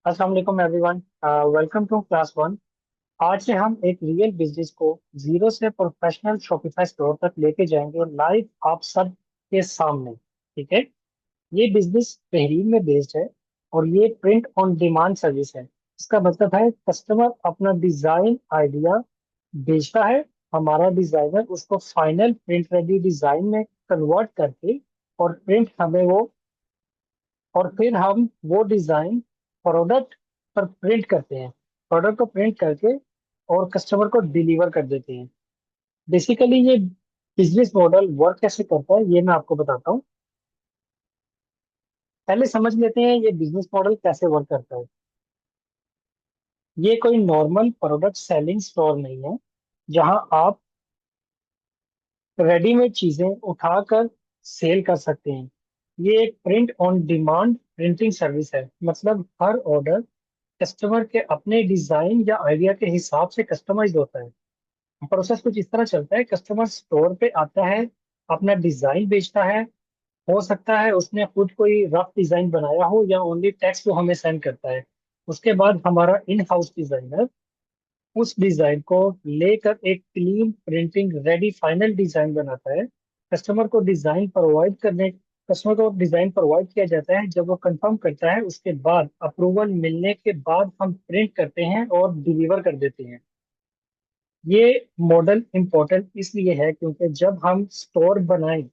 अस्सलाम वालेकुम everyone. Welcome to class one. आज से हम एक रियल बिजनेस को जीरो से प्रोफेशनल शॉपिफाई स्टोर तक लेके जाएंगे लाइव आप सब के सामने। ठीक है। ये बिजनेस बहरीन में बेस्ड है और ये प्रिंट ऑन डिमांड सर्विस है। इसका मतलब है कस्टमर अपना डिजाइन आइडिया भेजता है, हमारा डिजाइनर उसको फाइनल प्रिंट रेडी डिजाइन में कन्वर्ट करके और प्रिंट हमें वो और फिर हम वो डिजाइन प्रोडक्ट पर प्रिंट करते हैं। प्रोडक्ट को प्रिंट करके और कस्टमर को डिलीवर कर देते हैं। बेसिकली ये बिजनेस मॉडल वर्क कैसे करता है ये मैं आपको बताता हूँ। पहले समझ लेते हैं ये बिजनेस मॉडल कैसे वर्क करता है। ये कोई नॉर्मल प्रोडक्ट सेलिंग स्टोर नहीं है जहां आप रेडीमेड चीजें उठाकर सेल कर सकते हैं। ये एक print on demand printing service है। मतलब हर ऑर्डर कस्टमर के अपने डिजाइन या आइडिया के हिसाब से कस्टमाइज होता है। प्रोसेस कुछ इस तरह चलता है, कस्टमर स्टोर पे आता है, अपना डिजाइन बेचता है। हो सकता है उसने खुद कोई रफ डिजाइन बनाया हो या ओनली टेक्स्ट वो हमें सेंड करता है। उसके बाद हमारा इन हाउस डिजाइनर उस डिजाइन को लेकर एक clean printing ready final design बनाता है। कस्टमर को डिजाइन प्रोवाइड करने कस्टमर को डिजाइन प्रोवाइड किया जाता है। जब वो कंफर्म करता है उसके बाद अप्रूवल मिलने के बाद हम प्रिंट करते हैं और डिलीवर कर देते हैं। ये मॉडल इम्पोर्टेंट इसलिए है क्योंकि जब हम स्टोर बनाएं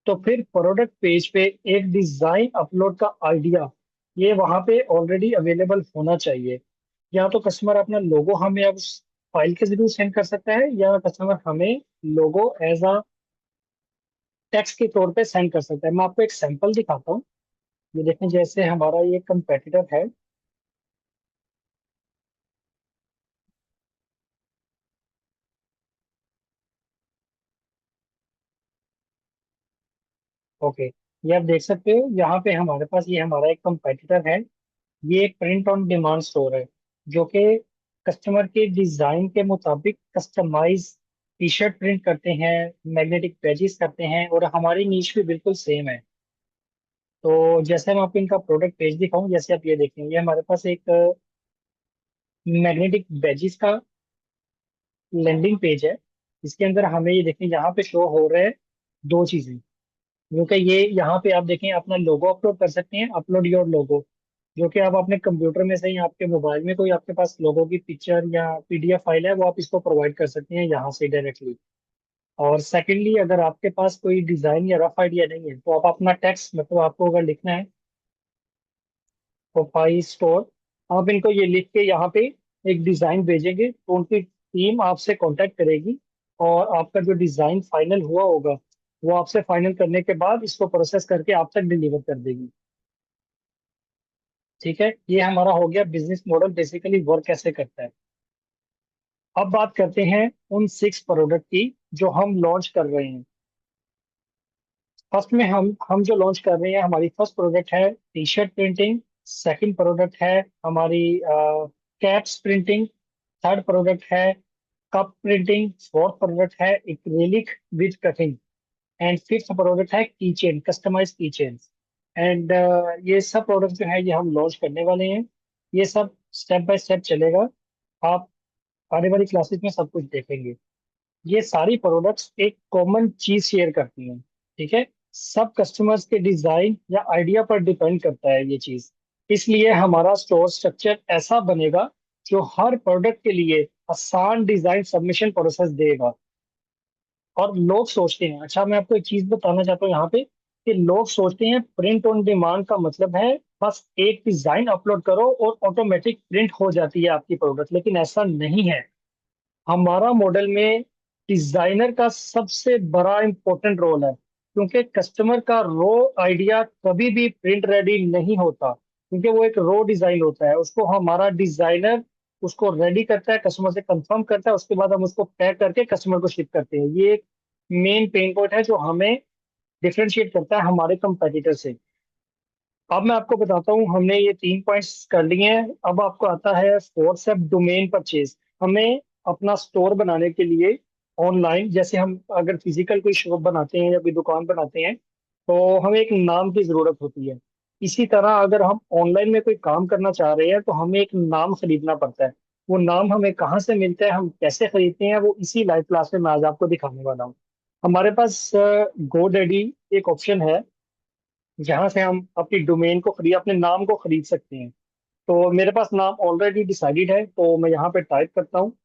तो फिर प्रोडक्ट पेज पे एक डिजाइन अपलोड का आइडिया ये वहां पे ऑलरेडी अवेलेबल होना चाहिए। या तो कस्टमर अपना लोगो हमें अब उस फाइल के जरिए सेंड कर सकता है या कस्टमर हमें लोगो एज अ टेक्स्ट के तौर पे सेंड कर सकता है। मैं आपको एक सैंपल दिखाता हूँ। ये देखें, जैसे हमारा ये कंपेटिटर है। ओके, ये आप देख सकते हो यहाँ पे हमारे पास ये हमारा एक कंपेटिटर है। ये एक प्रिंट ऑन डिमांड स्टोर है जो कि कस्टमर के डिजाइन के मुताबिक कस्टमाइज टी शर्ट प्रिंट करते हैं, मैग्नेटिक बैजेस करते हैं और हमारी नीश भी बिल्कुल सेम है। तो जैसे मैं आपको इनका प्रोडक्ट पेज दिखाऊं, जैसे आप ये देखेंगे हमारे पास एक मैग्नेटिक बैजेस का लैंडिंग पेज है। इसके अंदर हमें ये देखें यहाँ पे शो हो रहे हैं दो चीजें। क्योंकि ये यहाँ पे आप देखें अपना लोगो अपलोड कर सकते हैं, अपलोड योर लोगो, जो कि आप अपने कंप्यूटर में से ही आपके मोबाइल में कोई आपके पास लोगो की पिक्चर या पीडीएफ फाइल है वो आप इसको प्रोवाइड कर सकते हैं यहाँ से डायरेक्टली। और सेकेंडली, अगर आपके पास कोई डिजाइन या रफ आइडिया नहीं है तो आप अपना टेक्स्ट, मतलब आपको अगर लिखना है प्रोफाइल स्टोर, आप इनको ये लिख के यहाँ पे एक डिजाइन भेजेंगे तो उनकी टीम आपसे कांटेक्ट करेगी और आपका जो डिजाइन फाइनल हुआ होगा वो आपसे फाइनल करने के बाद इसको प्रोसेस करके आप तक डिलीवर कर देगी। ठीक है, ये हमारा हो गया बिजनेस मॉडल बेसिकली वर्क कैसे करता है। अब बात करते हैं उन 6 प्रोडक्ट की जो हम लॉन्च कर रहे हैं। फर्स्ट में हम जो लॉन्च कर रहे हैं, हमारी फर्स्ट प्रोडक्ट है T shirt printing. Second product है हमारी कैप्स प्रिंटिंग। थर्ड प्रोडक्ट है कप प्रिंटिंग। फोर्थ प्रोडक्ट है acrylic with cutting. And fifth product है की चेन, कस्टमाइज की चेन। एंड ये सब प्रोडक्ट जो है ये हम लॉन्च करने वाले हैं। ये सब स्टेप बाय स्टेप चलेगा। आप आने वाली क्लासेस में सब कुछ देखेंगे। ये सारी प्रोडक्ट्स एक कॉमन चीज शेयर करती हैं। ठीक है, सब कस्टमर्स के डिजाइन या आइडिया पर डिपेंड करता है ये चीज। इसलिए हमारा स्टोर स्ट्रक्चर ऐसा बनेगा जो हर प्रोडक्ट के लिए आसान डिजाइन सबमिशन प्रोसेस देगा। और लोग सोचते हैं, अच्छा मैं आपको एक चीज बताना चाहता हूँ यहाँ पे, कि लोग सोचते हैं प्रिंट ऑन डिमांड का मतलब है बस एक डिजाइन अपलोड करो और ऑटोमेटिक प्रिंट हो जाती है आपकी प्रोडक्ट, लेकिन ऐसा नहीं है। हमारा मॉडल में डिजाइनर का सबसे बड़ा इंपॉर्टेंट रोल है, क्योंकि कस्टमर का रो आइडिया कभी भी प्रिंट रेडी नहीं होता, क्योंकि वो एक रो डिजाइन होता है। उसको हमारा डिजाइनर उसको रेडी करता है, कस्टमर से कंफर्म करता है, उसके बाद हम उसको पैक करके कस्टमर को शिप करते हैं। ये एक मेन पेन पॉइंट है जो हमें डिफरेंशिएट करता है हमारे कंपेटिटर से। अब मैं आपको बताता हूँ, हमने ये 3 पॉइंट्स कर लिए हैं। अब आपको आता है फोर्थ स्टेप, डोमेन परचेज। हमें अपना स्टोर बनाने के लिए ऑनलाइन, जैसे हम अगर फिजिकल कोई शॉप बनाते हैं या कोई दुकान बनाते हैं तो हमें एक नाम की जरूरत होती है। इसी तरह अगर हम ऑनलाइन में कोई काम करना चाह रहे हैं तो हमें एक नाम खरीदना पड़ता है। वो नाम हमें कहाँ से मिलता है, हम कैसे खरीदते हैं, वो इसी लाइव क्लास में मैं आज आपको दिखाने वाला हूँ। हमारे पास GoDaddy एक ऑप्शन है जहाँ से हम अपनी डोमेन को खरीद अपने नाम को खरीद सकते हैं। तो मेरे पास नाम ऑलरेडी डिसाइडेड है, तो मैं यहाँ पे टाइप करता हूँ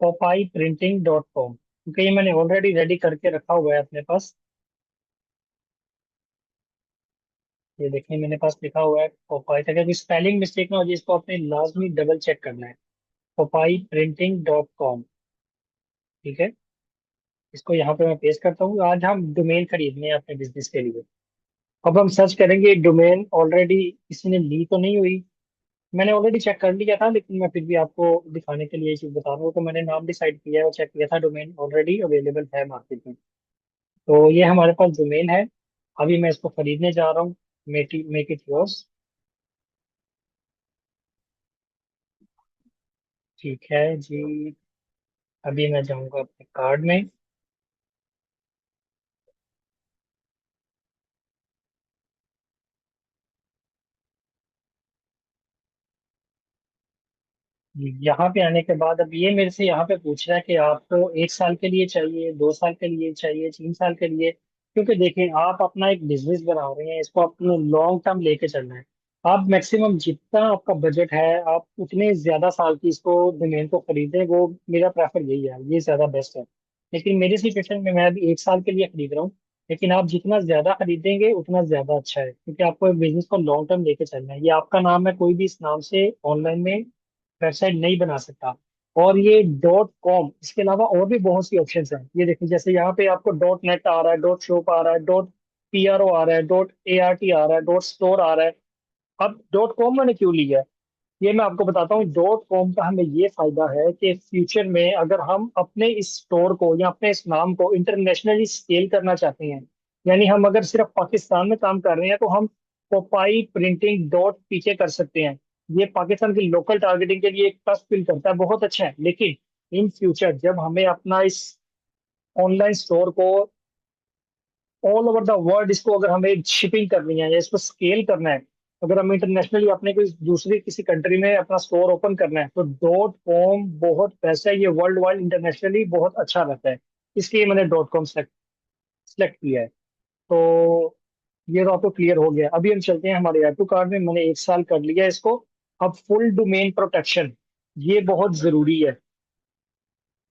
popeyeprinting.com, क्योंकि ये मैंने ऑलरेडी रेडी करके रखा हुआ है अपने पास। ये देखिए मेरे पास लिखा हुआ है पोपाई तक, अगर स्पेलिंग मिस्टेक ना हो जाए इसको आपने लाजमी डबल चेक करना है। popeyeprinting.com, ठीक है। इसको यहाँ पे मैं पेस्ट करता हूँ। आज हम डोमेन खरीदने हैं अपने बिजनेस के लिए। अब हम सर्च करेंगे डोमेन ऑलरेडी किसी ने ली तो नहीं हुई। मैंने ऑलरेडी चेक कर लिया था, लेकिन मैं फिर भी आपको दिखाने के लिए ये चीज बता रहा हूँ। तो मैंने नाम डिसाइड किया है और चेक किया था, डोमेन ऑलरेडी अवेलेबल है मार्केट में। तो ये हमारे पास डोमेन है। अभी मैं इसको खरीदने जा रहा हूँ। Make it yours. ठीक है जी। अभी मैं जाऊंगा अपने कार्ड में। यहाँ पे आने के बाद अब ये मेरे से यहाँ पे पूछ रहा है कि आपको 1 साल के लिए चाहिए, 2 साल के लिए चाहिए, 3 साल के लिए। क्योंकि देखें, आप अपना एक बिजनेस बना रहे हैं, इसको आपको लॉन्ग टर्म लेके चलना है। आप मैक्सिमम जितना आपका बजट है, आप उतने ज्यादा साल की इसको जमीन को खरीदें, वो मेरा प्रेफर यही है, ये ज्यादा बेस्ट है। लेकिन मेरी सिचुएशन में मैं अभी 1 साल के लिए खरीद रहा हूँ। लेकिन आप जितना ज्यादा खरीदेंगे उतना ज्यादा अच्छा है, क्योंकि आपको एक बिजनेस को लॉन्ग टर्म लेके चलना है। ये आपका नाम है, कोई भी इस नाम से ऑनलाइन में वेबसाइट नहीं बना सकता। और ये .com, इसके अलावा और भी बहुत सी ऑप्शंस हैं। ये देखिए, जैसे यहाँ पे आपको .net आ रहा है, .shop आ रहा है, .pro आ रहा है, .art आ रहा है, .store आ रहा है। अब .com मैंने क्यों लिया है, ये मैं आपको बताता हूँ। .com का हमें ये फायदा है कि फ्यूचर में अगर हम अपने इस स्टोर को या अपने इस नाम को इंटरनेशनली स्केल करना चाहते हैं, यानी हम अगर सिर्फ पाकिस्तान में काम कर रहे हैं, तो हम पोपाई प्रिंटिंग डॉट पीके कर सकते हैं। ये पाकिस्तान की लोकल टारगेटिंग के लिए एक ट्रस्ट फील करता है, बहुत अच्छा है। लेकिन इन फ्यूचर जब हमें अपना इस ऑनलाइन स्टोर को ऑल ओवर द वर्ल्ड, इसको अगर हमें शिपिंग करनी है या इसको स्केल करना है, अगर हमें इंटरनेशनली अपने कोई दूसरी किसी कंट्री में अपना स्टोर ओपन करना है, तो .com बहुत बेस्ट है। ये वर्ल्ड वाइड इंटरनेशनली बहुत अच्छा रहता है। इसलिए मैंने .com सेलेक्ट सेलेक्ट किया है। तो ये तो आपको क्लियर हो गया। अभी हम चलते हैं हमारे एड टू कार्ड में। मैंने 1 साल कर लिया इसको। अब फुल डोमेन प्रोटेक्शन, ये बहुत जरूरी है।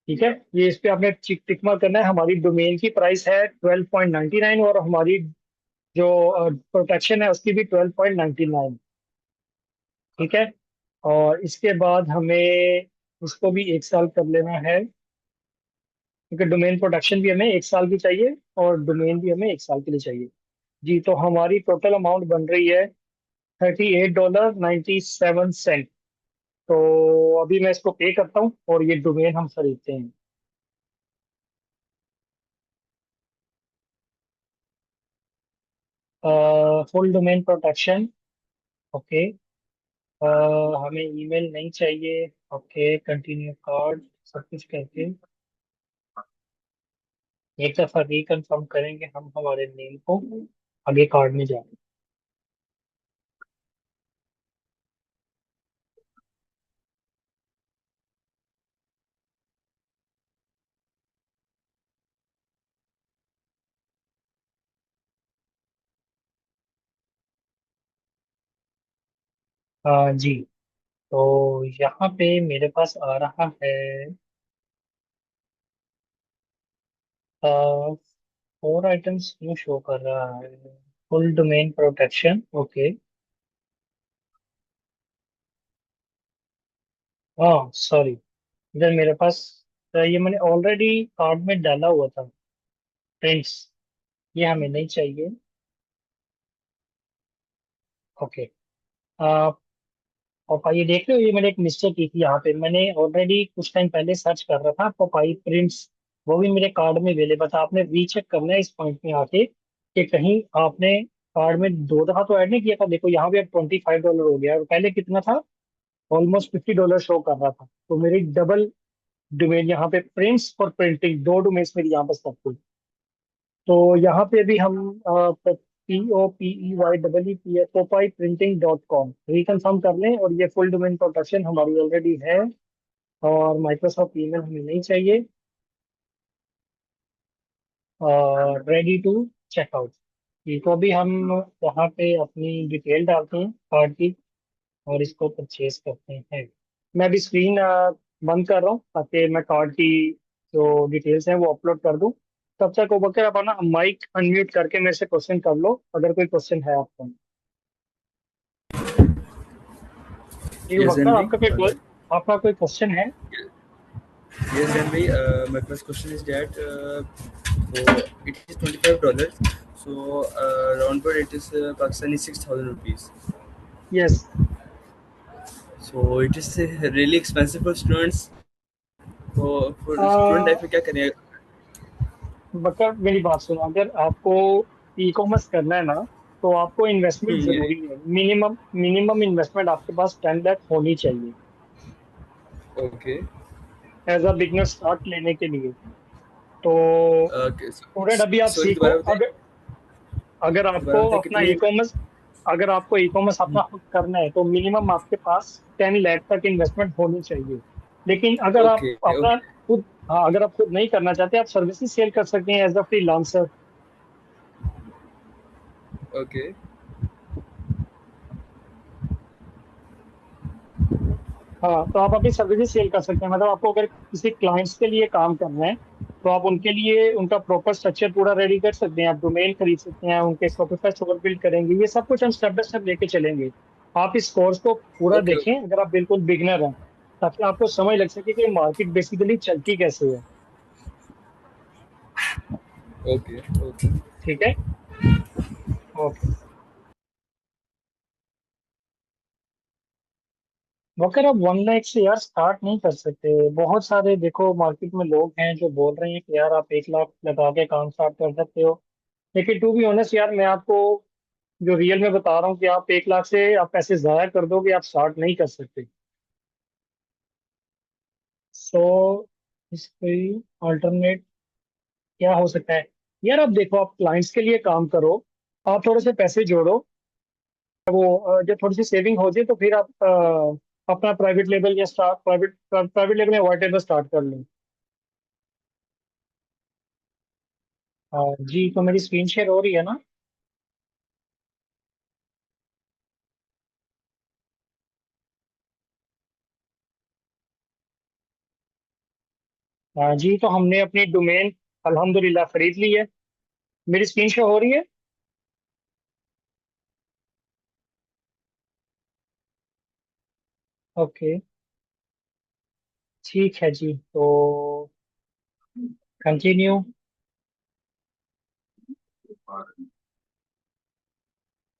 ठीक है, ये इस पे आपने टिक मार्क करना है। हमारी डोमेन की प्राइस है 12.99, और हमारी जो प्रोटेक्शन है उसकी भी 12.99। ठीक है। और इसके बाद हमें उसको भी 1 साल कर लेना है, क्योंकि डोमेन प्रोटेक्शन भी हमें 1 साल की चाहिए और डोमेन भी हमें 1 साल के लिए चाहिए। जी, तो हमारी टोटल अमाउंट बन रही है $38.97। तो अभी मैं इसको पे करता हूँ और ये डोमेन हम खरीदते हैं। Full domain protection, okay. हमें ईमेल नहीं चाहिए। ओके, कंटिन्यू कार्ड, सब कुछ करके एक दफा रिकन्फर्म करेंगे हम हमारे नेम को, आगे कार्ड में जाए। जी, तो यहाँ पे मेरे पास आ रहा है 4 आइटम्स क्यों शो कर रहा है। Full domain protection, okay. हाँ सॉरी, इधर मेरे पास ये मैंने ऑलरेडी कार्ड में डाला हुआ था, प्रिंट्स। ये हमें नहीं चाहिए। ओके। पपाई देख रहे हो, ये मैंने एक मिस्टेक की थी यहाँ पे। मैंने ऑलरेडी कुछ टाइम पहले सर्च कर रहा था पपाई प्रिंट्स, वो भी मेरे कार्ड में अवेलेबल था। आपने रीचेक करना है इस पॉइंट में आके कि कहीं आपने कार्ड में 2 दफा तो ऐड नहीं किया था। देखो यहाँ पे अब $25 हो गया, और पहले कितना था, ऑलमोस्ट $50 शो कर रहा था। तो मेरी डबल डोमेन यहाँ पे प्रिंट्स और प्रिंटिंग, दो डोमेन्स मेरी यहाँ पर सब कुछ। तो यहाँ पे भी हम POPEYPE Popeye printing dot com reconfirm कर लें, और ये फुल डोमेन प्रोटेक्शन हमारी ऑलरेडी है, और माइक्रोसॉफ्ट ईमेल हमें नहीं चाहिए, और रेडी टू चेकआउट। ये तो अभी हम यहाँ पे अपनी डिटेल डालते हैं कार्ड की, और इसको परचेज करते हैं। मैं अभी स्क्रीन बंद कर रहा हूँ ताकि मैं कार्ड की जो डिटेल्स हैं वो अपलोड कर दूँ। तब तक वो बकर आप ना माइक अनम्यूट करके मेरे से क्वेश्चन कर लो, अगर कोई क्वेश्चन है आपको। जी Yes, बकर, Henry. आपका कोई क्वेश्चन है? Yes, Henry. My first question is that it is $25. So round about it is Pakistani 6,000 rupees. Yes. So it is really expensive for students. For student life में क्या करें? बकर मेरी बात सुनो, अगर आपको ई कॉमर्स करना है ना, तो आपको इन्वेस्टमेंट ये जरूरी है। मिनिमम मिनिमम इन्वेस्टमेंट आपके पास 10 लाख होनी चाहिए okay as a beginner start लेने के लिए। तो ओके स्टूडेंट अभी आप सॉरी सीखो। दोबारा बताएं अगर अगर आपको दोबारा बताएं अपना कितनी ई कॉमर्स अगर आपको ई कॉमर्स अपना खुद करना है, तो मिनिमम आपके पास 10 लाख तक इन्वेस्टमेंट होनी चाहिए। लेकिन अगर आप ओके अपना ओके खुद, हाँ, अगर आप खुद नहीं करना चाहते, आप सर्विसेज सेल कर सकते हैं एज अ फ्रीलांसर। ओके हाँ, तो आप अपनी सर्विसेज सेल कर सकते हैं। मतलब आपको अगर किसी क्लाइंट्स के लिए काम करना है, तो आप उनके लिए उनका प्रॉपर स्ट्रक्चर पूरा रेडी कर सकते हैं। आप डोमेन खरीद सकते हैं, उनके शॉपिफाई स्टोर बिल्ड करेंगे, ये सब कुछ हम स्टेप बाय स्टेप लेके चलेंगे। आप इस कोर्स को पूरा ओके देखें अगर आप बिल्कुल बिगनर हैं, ताकि आपको समझ लग सके कि मार्केट बेसिकली चलती कैसे है। ओके ओके ठीक है। ओके। मगर आप 1 लाख से यार स्टार्ट नहीं कर सकते। बहुत सारे देखो मार्केट में लोग हैं जो बोल रहे हैं कि यार आप 1 लाख लगा के काम स्टार्ट कर सकते हो। लेकिन टू बी ऑनेस्ट यार, मैं आपको जो रियल में बता रहा हूँ कि आप 1 लाख से आप पैसे जाया कर दोगे, आप स्टार्ट नहीं कर सकते। सो इसकी अल्टरनेट क्या हो सकता है? यार आप देखो, आप क्लाइंट्स के लिए काम करो, आप थोड़े से पैसे जोड़ो, जब थोड़ी सी सेविंग हो जाए तो फिर आप अपना प्राइवेट लेवल या स्टार्ट प्राइवेट प्राइवेट लेवल या व्हाइट लेवल स्टार्ट कर लो। जी, तो मेरी स्क्रीन शेयर हो रही है ना? जी, तो हमने अपनी डोमेन अल्हम्दुलिल्लाह खरीद ली है। मेरी स्क्रीन शेयर हो रही है? ओके, ठीक है जी, तो continue.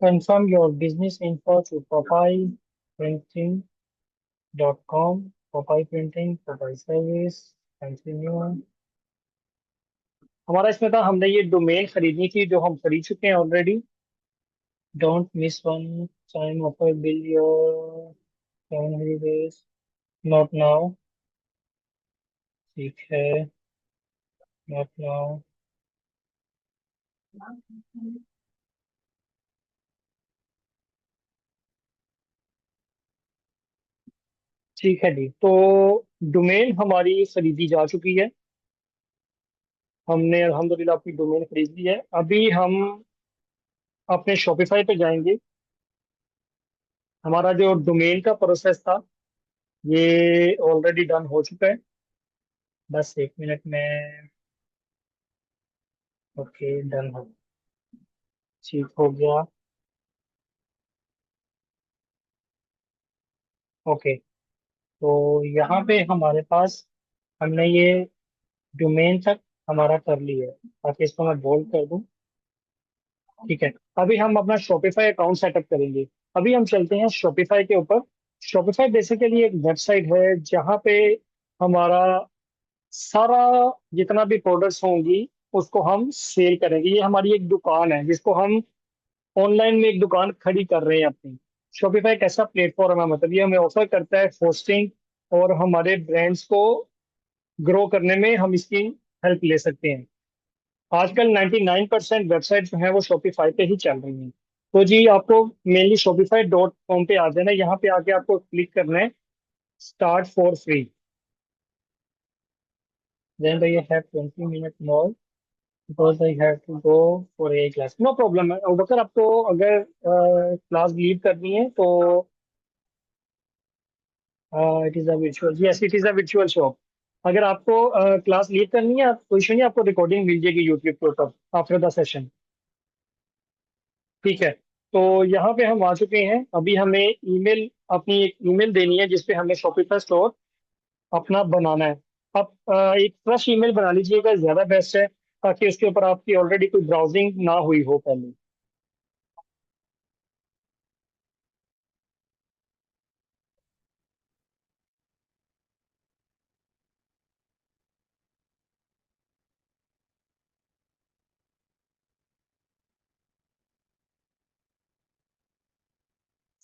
Confirm your business info to popeyeprinting.com, Popeye printing, Popeye service, continue. हमारा इसमें था, हमने ये डोमेन खरीदनी थी जो हम खरीद चुके हैं already. Don't miss one time offer, bill your 700 days, not now. ठीक है, नॉट नाउ। ठीक है जी, तो डोमेन हमारी खरीदी जा चुकी है। हमने अल्हम्दुलिल्लाह अपनी डोमेन खरीद ली है। अभी हम अपने शॉपिफाई पे जाएंगे। हमारा जो डोमेन का प्रोसेस था, ये ऑलरेडी डन हो चुका है। बस 1 मिनट में। ओके, डन हो, ठीक हो गया। ओके, तो यहाँ पे हमारे पास, हमने ये डोमेन तक हमारा कर लिया है, ताकि इसको मैं बोल्ड कर दूं। ठीक है, अभी हम अपना शॉपिफाई अकाउंट सेटअप करेंगे। अभी हम चलते हैं शॉपिफाई के ऊपर। शॉपिफाई बेसिकली एक वेबसाइट है जहाँ पे हमारा सारा जितना भी प्रोडक्ट्स होंगी उसको हम सेल करेंगे। ये हमारी एक दुकान है जिसको हम ऑनलाइन में एक दुकान खड़ी कर रहे हैं अपनी। शॉपिफाई एक ऐसा प्लेटफॉर्म है, मतलब ये हमें ऑफर करता है होस्टिंग और हमारे ब्रांड्स को ग्रो करने में हम इसकी हेल्प ले सकते हैं। आजकल 99% वेबसाइट जो है वो शॉपिफाई पे ही चल रही हैं। तो जी आपको मेनली shopify.com पे आ जाना है। यहाँ पे आके आपको क्लिक करना है start for free. Then they have 20 minutes more because I have to go for a class। No problem है। और अगर आपको अगर क्लास लीड करनी है तो it is a virtual, yes it is a virtual shop. अगर आपको क्लास लीड करनी है, आप कोई इशू नहीं, आपको रिकॉर्डिंग मिल जाएगी यूट्यूब के ऊपर आफ्टर द सेशन। ठीक है। तो यहाँ पे हम आ चुके हैं। अभी हमें ईमेल, अपनी एक ईमेल देनी है जिसपे हमें शॉपिफाई स्टोर अपना बनाना है। आप एक फ्रेश ईमेल बना लीजिएगा, ज्यादा बेस्ट है, ताकि उसके ऊपर आपकी ऑलरेडी कोई ब्राउजिंग ना हुई हो पहले।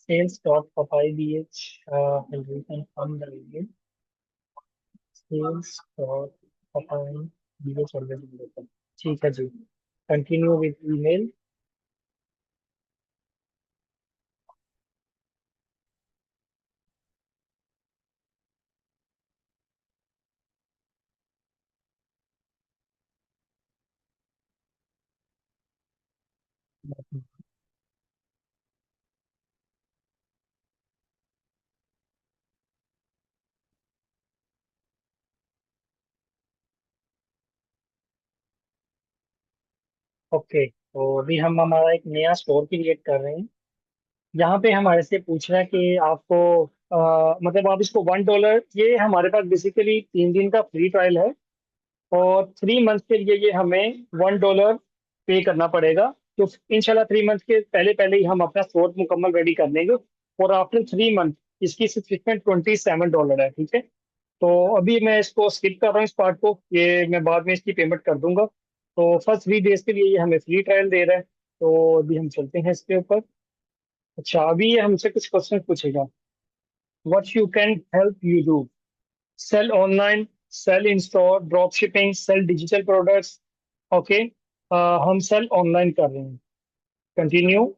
सेल्स डॉट पपाई B H confirm the email. Sales dot पपाई बी एच ऑलरेडी। ठीक है जी, कंटिन्यू विद ईमेल। ओके, तो अभी हम हमारा एक नया स्टोर क्रिएट कर रहे हैं। यहाँ पे हमारे से पूछ रहा है कि आपको मतलब आप इसको $1, ये हमारे पास बेसिकली 3 दिन का फ्री ट्रायल है, और 3 मंथ के लिए ये हमें $1 पे करना पड़ेगा। तो इंशाल्लाह 3 मंथ के पहले पहले ही हम अपना स्टोर मुकम्मल रेडी कर लेंगे, और आफ्टर 3 मंथ इसकी सब्सक्रिप्शन $27 है। ठीक है। तो अभी मैं इसको स्किप कर रहा हूँ, इस पार्ट को, ये मैं बाद में इसकी पेमेंट कर दूंगा। तो फर्स्ट 3 डेज के लिए ये हमें फ्री ट्रायल दे रहा है। तो अभी हम चलते हैं इसके ऊपर। अच्छा, अभी ये हमसे कुछ क्वेश्चन पूछेगा। What you can help you do? Sell online, sell in store, drop shipping, sell digital products. Okay, हम सेल ऑनलाइन कर रहे हैं। Continue.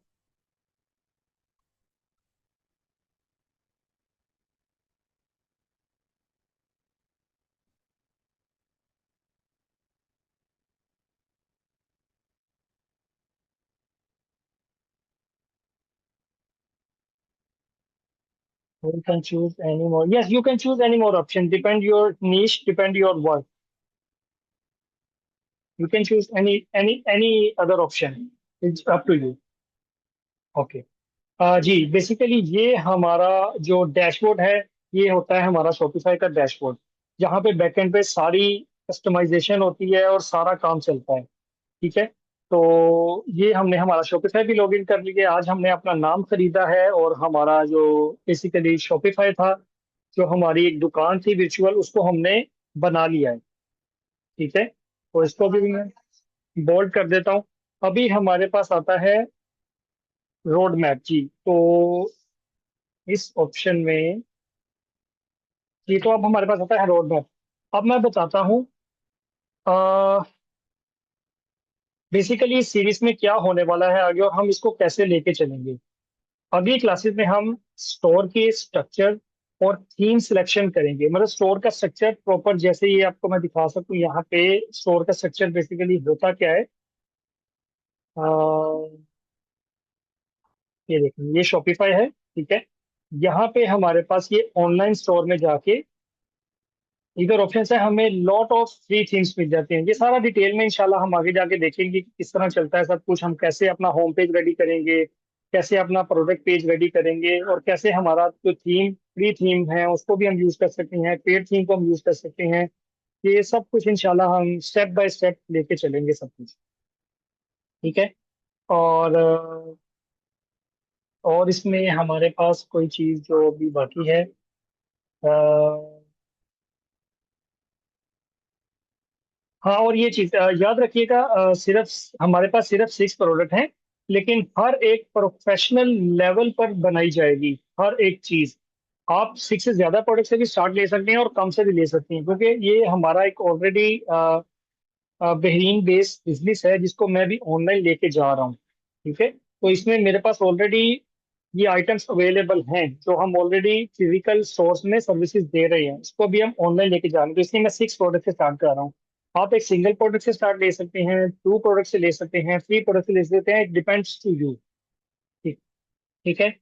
You can choose any more. Yes, you can choose any more option. Depend your niche, depend your work. You can choose any other option. It's up to you. Okay. जी basically ये हमारा जो dashboard है, ये होता है हमारा Shopify का डैशबोर्ड, जहाँ पे बैकएंड पे सारी कस्टमाइजेशन होती है और सारा काम चलता है। ठीक है। तो ये हमने हमारा शॉपिफाई भी लॉगिन कर लिया। आज हमने अपना नाम खरीदा है, और हमारा जो बेसिकली शॉपिफाई था, जो हमारी एक दुकान थी वर्चुअल, उसको हमने बना लिया है। ठीक है। तो इसको भी मैं बोल्ड कर देता हूँ। अभी हमारे पास आता है रोड मैप जी। तो इस ऑप्शन में, जी तो अब हमारे पास आता है रोड मैप। अब मैं बताता हूँ बेसिकली इस सीरीज में क्या होने वाला है आगे, और हम इसको कैसे लेके चलेंगे। अगली क्लासेस में हम स्टोर के स्ट्रक्चर और थीम सिलेक्शन करेंगे। मतलब स्टोर का स्ट्रक्चर प्रॉपर, जैसे ये आपको मैं दिखा सकूं यहाँ पे। स्टोर का स्ट्रक्चर बेसिकली होता क्या है, अ, ये देखिए, ये शॉपिफाई है। ठीक है। यहाँ पे हमारे पास ये ऑनलाइन स्टोर में जाके इधर ऑप्शन है, हमें लॉट ऑफ फ्री थीम्स मिल जाते हैं। ये सारा डिटेल में इंशाल्लाह हम आगे जाके देखेंगे कि किस तरह चलता है सब कुछ। हम कैसे अपना होम पेज रेडी करेंगे, कैसे अपना प्रोडक्ट पेज रेडी करेंगे, और कैसे हमारा जो थीम, फ्री थीम है, उसको भी हम यूज कर सकते हैं, पेड थीम को हम यूज कर सकते हैं। ये सब कुछ इंशाल्लाह हम स्टेप बाय स्टेप लेके चलेंगे सब कुछ। ठीक है। और और इसमें हमारे पास कोई चीज जो अभी बाकी है, हाँ, और ये चीज याद रखिएगा, सिर्फ हमारे पास सिर्फ 6 प्रोडक्ट हैं, लेकिन हर एक प्रोफेशनल लेवल पर बनाई जाएगी हर एक चीज। आप 6 से ज्यादा प्रोडक्ट से भी स्टार्ट ले सकते हैं और कम से भी ले सकते हैं, क्योंकि ये हमारा एक ऑलरेडी बेहरीन बेस्ड बिजनेस है जिसको मैं भी ऑनलाइन लेके जा रहा हूँ। ठीक है, तो इसमें मेरे पास ऑलरेडी ये आइटम्स अवेलेबल हैं जो हम ऑलरेडी फिजिकल स्टोर्स में सर्विसेज दे रहे हैं, इसको भी हम ऑनलाइन लेके जा रहे हैं, तो इसलिए मैं 6 प्रोडक्ट से स्टार्ट कर रहा हूँ। आप एक सिंगल प्रोडक्ट से स्टार्ट ले सकते हैं, 2 प्रोडक्ट से ले सकते हैं, 3 प्रोडक्ट से ले सकते हैं, इट डिपेंड्स टू यू। ठीक ठीक है।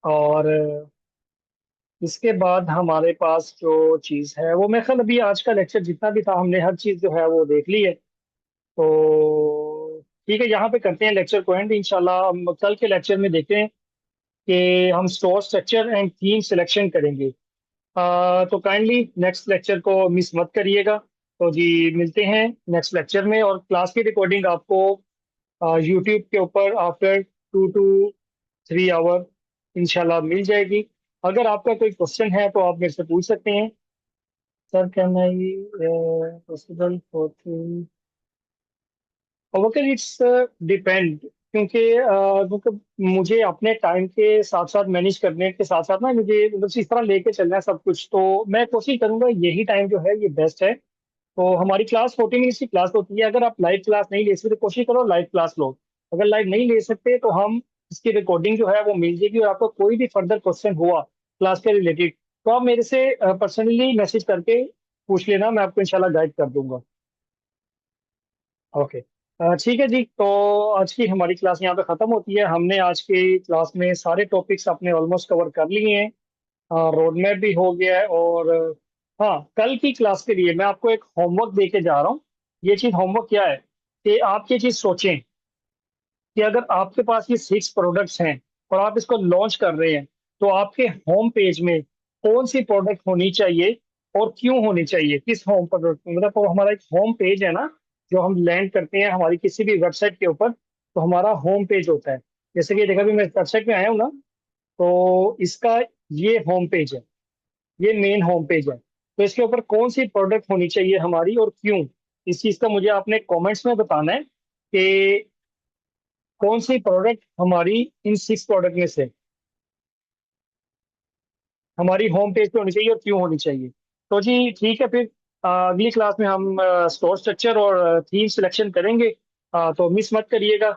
और इसके बाद हमारे पास जो चीज़ है वो, मैं ख्याल अभी आज का लेक्चर जितना भी था हमने हर चीज़ जो है वो देख ली है। तो ठीक है, यहाँ पे करते हैं लेक्चर को एंड। इंशाल्लाह हम कल के लेक्चर में देखते हैं कि हम store structure and theme selection करेंगे। तो काइंडली नेक्स्ट लेक्चर को मिस मत करिएगा। तो जी मिलते हैं नेक्स्ट लेक्चर में, और क्लास की रिकॉर्डिंग आपको यूट्यूब के ऊपर आफ्टर 2 to 3 आवर इंशाल्लाह मिल जाएगी। अगर आपका कोई क्वेश्चन है तो आप मेरे से पूछ सकते हैं। Sir can I possible for okay, it's depend, क्योंकि मतलब मुझे अपने टाइम के साथ साथ मैनेज करने के साथ साथ ना, मुझे मतलब इस तरह लेके चलना है सब कुछ, तो मैं कोशिश करूंगा यही टाइम जो है ये बेस्ट है। तो हमारी क्लास 40 मिनट्स की क्लास होती है। अगर आप लाइव क्लास नहीं ले सकते तो कोशिश करो लाइव क्लास लो। अगर लाइव नहीं ले सकते तो हम इसकी रिकॉर्डिंग जो है वो मिल जाएगी, और आपको कोई भी फर्दर क्वेश्चन हुआ क्लास के रिलेटेड तो आप मेरे से पर्सनली मैसेज करके पूछ लेना, मैं आपको इंशाल्लाह गाइड कर दूंगा। ओके, ठीक है जी। तो आज की हमारी क्लास यहाँ पे ख़त्म होती है। हमने आज की क्लास में सारे टॉपिक्स अपने ऑलमोस्ट कवर कर लिए हैं, रोड मैप भी हो गया है। और हाँ, कल की क्लास के लिए मैं आपको एक होमवर्क दे के जा रहा हूँ। ये चीज़ होमवर्क क्या है कि आप ये चीज़ सोचें कि अगर आपके पास ये 6 प्रोडक्ट्स हैं और आप इसको लॉन्च कर रहे हैं, तो आपके होम पेज में कौन सी प्रोडक्ट होनी चाहिए और क्यों होनी चाहिए, किस होम प्रोडक्ट में, मतलब वो हमारा एक होम पेज है ना, जो हम लैंड करते हैं हमारी किसी भी वेबसाइट के ऊपर, तो हमारा होम पेज होता है। जैसे कि देखा भी मैं वेबसाइट में आया हूँ ना, तो इसका ये होम पेज है, ये मेन होम पेज है। तो इसके ऊपर कौन सी प्रोडक्ट होनी चाहिए हमारी और क्यों, इस चीज़ का मुझे आपने कमेंट्स में बताना है कि कौन सी प्रोडक्ट हमारी इन 6 प्रोडक्ट में से हमारी होम पेज पे होनी चाहिए और क्यों होनी चाहिए। तो जी ठीक है, फिर अगली क्लास में हम स्टोर स्ट्रक्चर और थीम सिलेक्शन करेंगे। तो मिस मत करिएगा,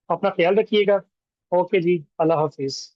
अपना ख्याल रखिएगा। ओके जी, अल्लाह हाफिज।